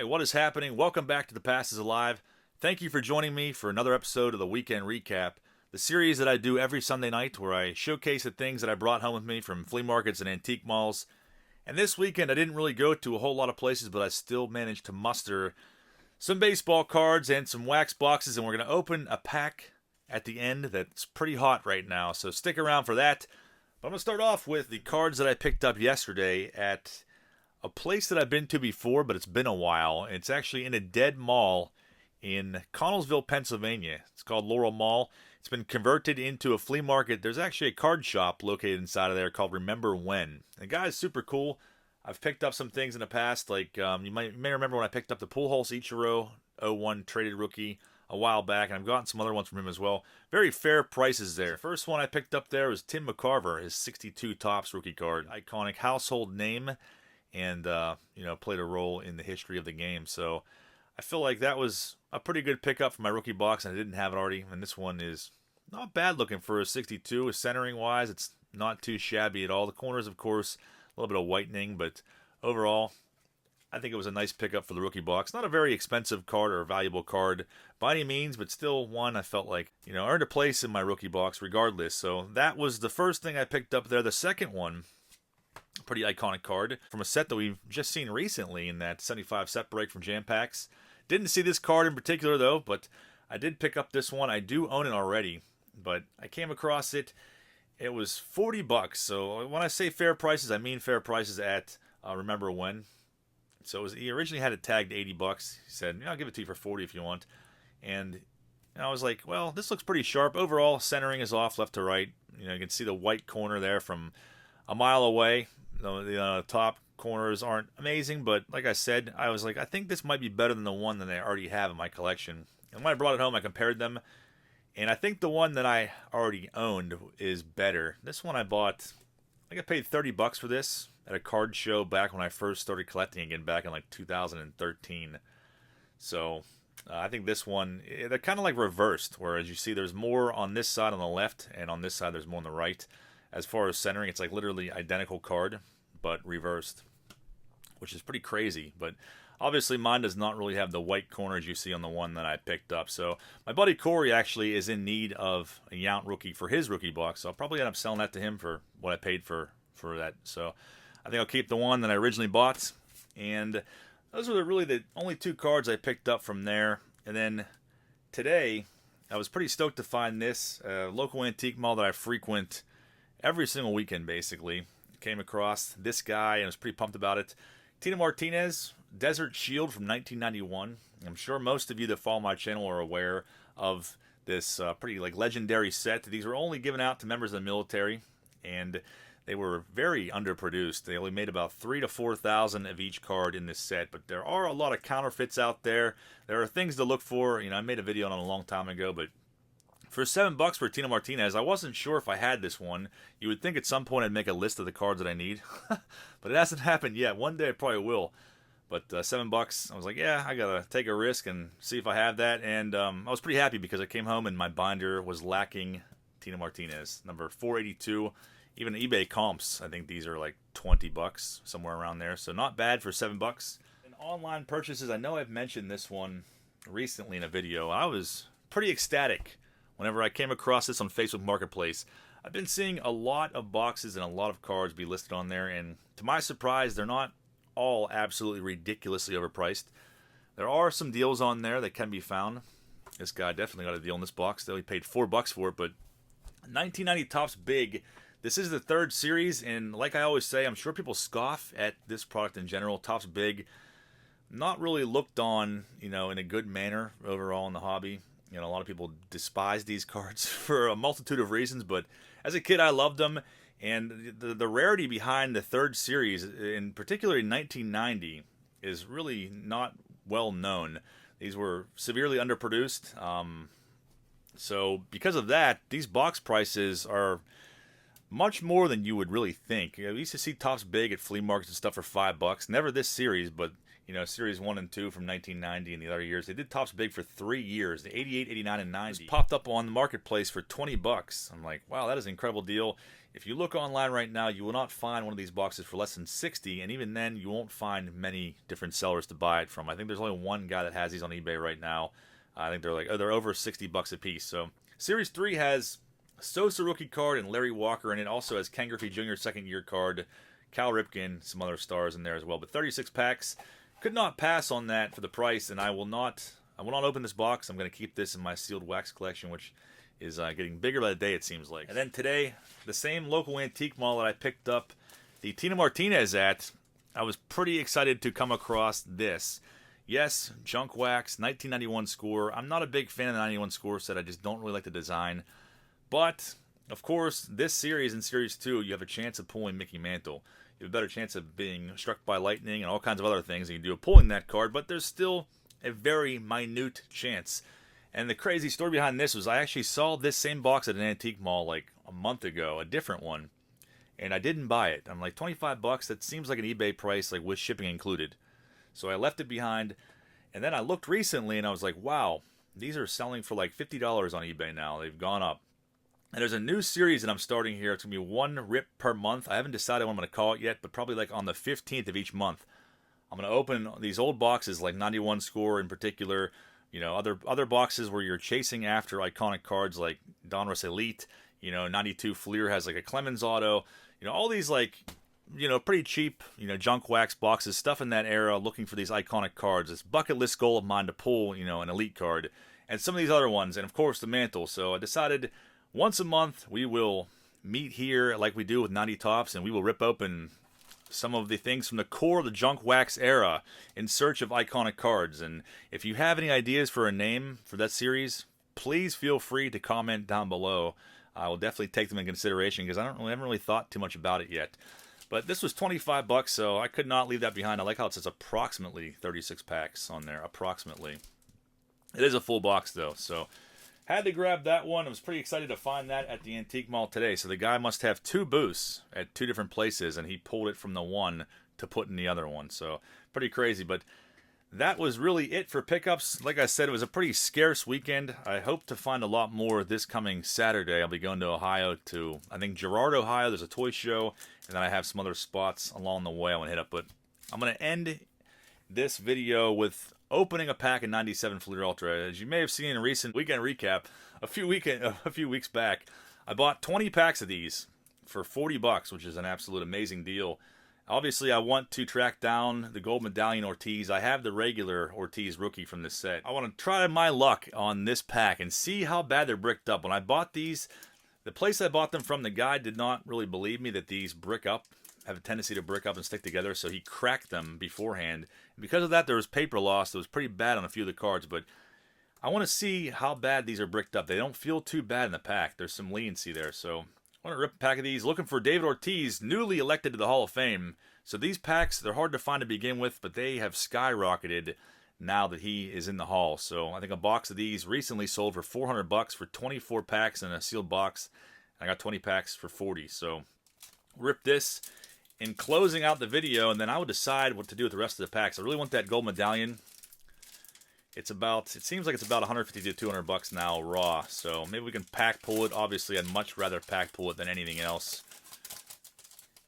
what is happening? Welcome back to The Past is Alive. Thank you for joining me for another episode of the Weekend Recap, the series that I do every Sunday night where I showcase the things that I brought home with me from flea markets and antique malls. And this weekend I didn't really go to a whole lot of places, but I still managed to muster some baseball cards and some wax boxes, and we're going to open a pack at the end that's pretty hot right now, so stick around for that. But I'm going to start off with the cards that I picked up yesterday at a place that I've been to before, but it's been a while. It's actually in a dead mall in Connellsville, Pennsylvania. It's called Laurel Mall. It's been converted into a flea market. There's actually a card shop located inside of there called Remember When. The guy's super cool. I've picked up some things in the past, like you may remember when I picked up the Pujols Ichiro 01 traded rookie a while back, and I've gotten some other ones from him as well. Very fair prices there. The first one I picked up there was Tim McCarver, his 62 Topps rookie card. Iconic household name, and played a role in the history of the game. So I feel like that was a pretty good pickup for my rookie box, and I didn't have it already. And this one is not bad looking for a 62. Centering wise, it's not too shabby at all. The corners, of course, a little bit of whitening, but overall, I think it was a nice pickup for the rookie box. Not a very expensive card or a valuable card by any means, but still one I felt like, earned a place in my rookie box regardless. So that was the first thing I picked up there. The second one, pretty iconic card from a set that we've just seen recently in that 75 set break from Jam Packs. Didn't see this card in particular though, but I did pick up this one. I do own it already, but I came across it. It was $40. So when I say fair prices, I mean fair prices at Remember When. So he originally had it tagged $80. He said, I'll give it to you for $40 if you want. And I was like, well, this looks pretty sharp. Overall, centering is off left to right. You can see the white corner there from a mile away. The top corners aren't amazing, but like I said, I was like, I think this might be better than the one that I already have in my collection. And when I brought it home, I compared them, and I think the one that I already owned is better. This one I bought, I think I paid $30 for this at a card show back when I first started collecting again back in like 2013. So I think this one, they're kind of like reversed, whereas you see there's more on this side on the left, and on this side there's more on the right. As far as centering, it's like literally identical card, but reversed, which is pretty crazy. But obviously mine does not really have the white corners you see on the one that I picked up. So my buddy Corey actually is in need of a Yount rookie for his rookie box, so I'll probably end up selling that to him for what I paid for that. So I think I'll keep the one that I originally bought. And those were really the only two cards I picked up from there. And then today, I was pretty stoked to find this local antique mall that I frequent every single weekend, basically. Came across this guy and was pretty pumped about it. Tina Martinez, Desert Shield from 1991. I'm sure most of you that follow my channel are aware of this pretty legendary set. These were only given out to members of the military, and they were very underproduced. They only made about 3,000 to 4,000 of each card in this set, but there are a lot of counterfeits out there. There are things to look for. I made a video on it a long time ago, but for $7 for Tina Martinez, I wasn't sure if I had this one. You would think at some point I'd make a list of the cards that I need, but it hasn't happened yet. One day I probably will. But $7, I was like, yeah, I gotta take a risk and see if I have that. And I was pretty happy because I came home and my binder was lacking Tina Martinez, number 482. Even eBay comps, I think these are like $20, somewhere around there. So not bad for $7. And online purchases, I know I've mentioned this one recently in a video. I was pretty ecstatic whenever I came across this on Facebook Marketplace. I've been seeing a lot of boxes and a lot of cards be listed on there, and to my surprise, they're not all absolutely ridiculously overpriced. There are some deals on there that can be found. This guy definitely got a deal in this box. They only paid $4 for it, but 1990 Topps Big. This is the third series, and like I always say, I'm sure people scoff at this product in general. Topps Big, not really looked on, in a good manner overall in the hobby. A lot of people despise these cards for a multitude of reasons, but as a kid, I loved them. And the rarity behind the third series, in particular in 1990, is really not well known. These were severely underproduced. So because of that, these box prices are much more than you would really think. We used to see Topps Big at flea markets and stuff for $5. Never this series, but You know, Series 1 and 2 from 1990 and the other years. They did Topps Big for 3 years, the 88, 89, and 90. It popped up on the marketplace for $20. I'm like, wow, that is an incredible deal. If you look online right now, you will not find one of these boxes for less than $60, and even then, you won't find many different sellers to buy it from. I think there's only one guy that has these on eBay right now. I think they're over $60 a piece. So, Series 3 has Sosa rookie card and Larry Walker, and it also has Ken Griffey Jr. second year card, Cal Ripken, some other stars in there as well. But 36 packs. Could not pass on that for the price, and I will not open this box. I'm going to keep this in my sealed wax collection, which is getting bigger by the day, it seems like. And then today, the same local antique mall that I picked up the Tina Martinez at, I was pretty excited to come across this. Yes, junk wax, 1991 score. I'm not a big fan of the 91 score set. I just don't really like the design. But, of course, this series and Series 2, you have a chance of pulling Mickey Mantle. You have a better chance of being struck by lightning and all kinds of other things you can do of pulling that card, but there's still a very minute chance. And the crazy story behind this was I actually saw this same box at an antique mall like a month ago, a different one, and I didn't buy it. I'm like, $25, that seems like an eBay price, like with shipping included. So I left it behind, and then I looked recently and I was like, wow, these are selling for like $50 on eBay now. They've gone up. And there's a new series that I'm starting here. It's going to be one rip per month. I haven't decided what I'm going to call it yet, but probably like on the 15th of each month. I'm going to open these old boxes like 91 score in particular. You know, other boxes where you're chasing after iconic cards like Donruss Elite. You know, 92 Fleer has like a Clemens auto. You know, all these like, you know, pretty cheap, you know, junk wax boxes, stuff in that era, looking for these iconic cards. It's bucket list goal of mine to pull, you know, an Elite card. And some of these other ones, and of course the Mantle. So I decided once a month, we will meet here like we do with 90 Tops, and we will rip open some of the things from the core of the junk wax era in search of iconic cards. And if you have any ideas for a name for that series, please feel free to comment down below. I will definitely take them in consideration because I haven't really thought too much about it yet. But this was $25, so I could not leave that behind. I like how it says approximately 36 packs on there, approximately. It is a full box, though, so had to grab that one. I was pretty excited to find that at the antique mall today. So the guy must have 2 booths at 2 different places, and he pulled it from the one to put in the other one. So pretty crazy. But that was really it for pickups. Like I said, it was a pretty scarce weekend. I hope to find a lot more this coming Saturday. I'll be going to Ohio to, I think, Girard, Ohio. There's a toy show, and then I have some other spots along the way I want to hit up. But I'm going to end this video with opening a pack of 97 Fleer Ultra. As you may have seen in a recent weekend recap, a few weeks back, I bought 20 packs of these for $40, which is an absolute amazing deal. Obviously, I want to track down the gold medallion Ortiz. I have the regular Ortiz rookie from this set. I want to try my luck on this pack and see how bad they're bricked up. When I bought these, the place I bought them from, the guy did not really believe me that these brick up, have a tendency to brick up and stick together, so he cracked them beforehand. And because of that, there was paper loss. It was pretty bad on a few of the cards, but I want to see how bad these are bricked up. They don't feel too bad in the pack. There's some leniency there, so I want to rip a pack of these. Looking for David Ortiz, newly elected to the Hall of Fame. So these packs, they're hard to find to begin with, but they have skyrocketed now that he is in the Hall. So I think a box of these recently sold for $400 for 24 packs in a sealed box. I got 20 packs for $40. So rip this in closing out the video, and then I will decide what to do with the rest of the packs. I really want that gold medallion. It seems like it's about $150 to $200 now raw, so maybe we can pack pull it. Obviously, I'd much rather pack pull it than anything else.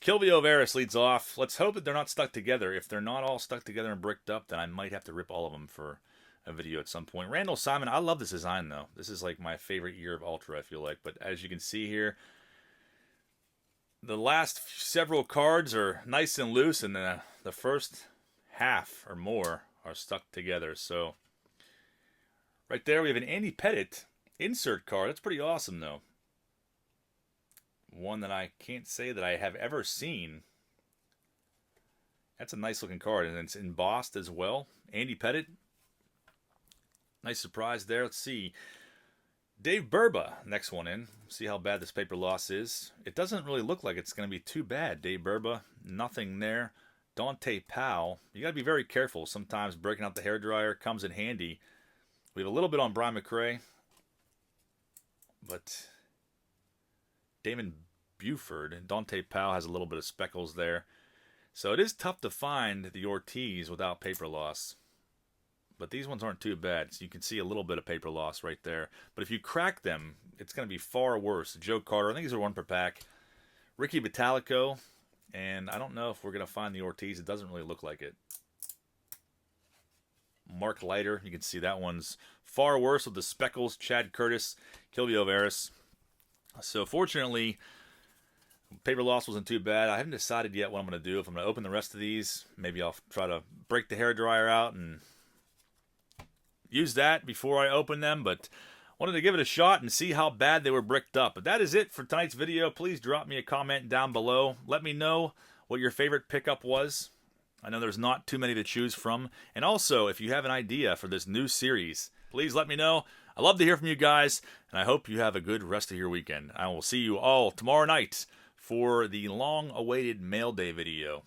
Kilvio Veras leads off. Let's hope that they're not stuck together. If they're not all stuck together and bricked up, then I might have to rip all of them for a video at some point. Randall Simon, I love this design, though. This is like my favorite year of Ultra, I feel like. But as you can see here, the last several cards are nice and loose, and the first half or more are stuck together. So right there we have an Andy Pettitte insert card. That's pretty awesome, though. One that I can't say that I have ever seen. That's a nice looking card, and it's embossed as well. Andy Pettitte. Nice surprise there. Let's see. Dave Burba, next one in. See how bad this paper loss is. It doesn't really look like it's going to be too bad. Dave Burba, nothing there. Dante Powell. You got to be very careful. Sometimes breaking out the hairdryer comes in handy. We have a little bit on Brian McRae, but Damon Buford and Dante Powell has a little bit of speckles there. So it is tough to find the Ortiz without paper loss. But these ones aren't too bad. So you can see a little bit of paper loss right there. But if you crack them, it's going to be far worse. Joe Carter, I think these are 1 per pack. Ricky Vitalico, and I don't know if we're going to find the Ortiz. It doesn't really look like it. Mark Leiter, you can see that one's far worse with the speckles. Chad Curtis, Kilvio Veras. So fortunately, paper loss wasn't too bad. I haven't decided yet what I'm going to do. If I'm going to open the rest of these, maybe I'll try to break the hairdryer out and use that before I open them, but wanted to give it a shot and see how bad they were bricked up. But that is it for tonight's video. Please drop me a comment down below. Let me know what your favorite pickup was. I know there's not too many to choose from. And also, if you have an idea for this new series, please let me know. I love to hear from you guys, and I hope you have a good rest of your weekend. I will see you all tomorrow night for the long-awaited mail day video.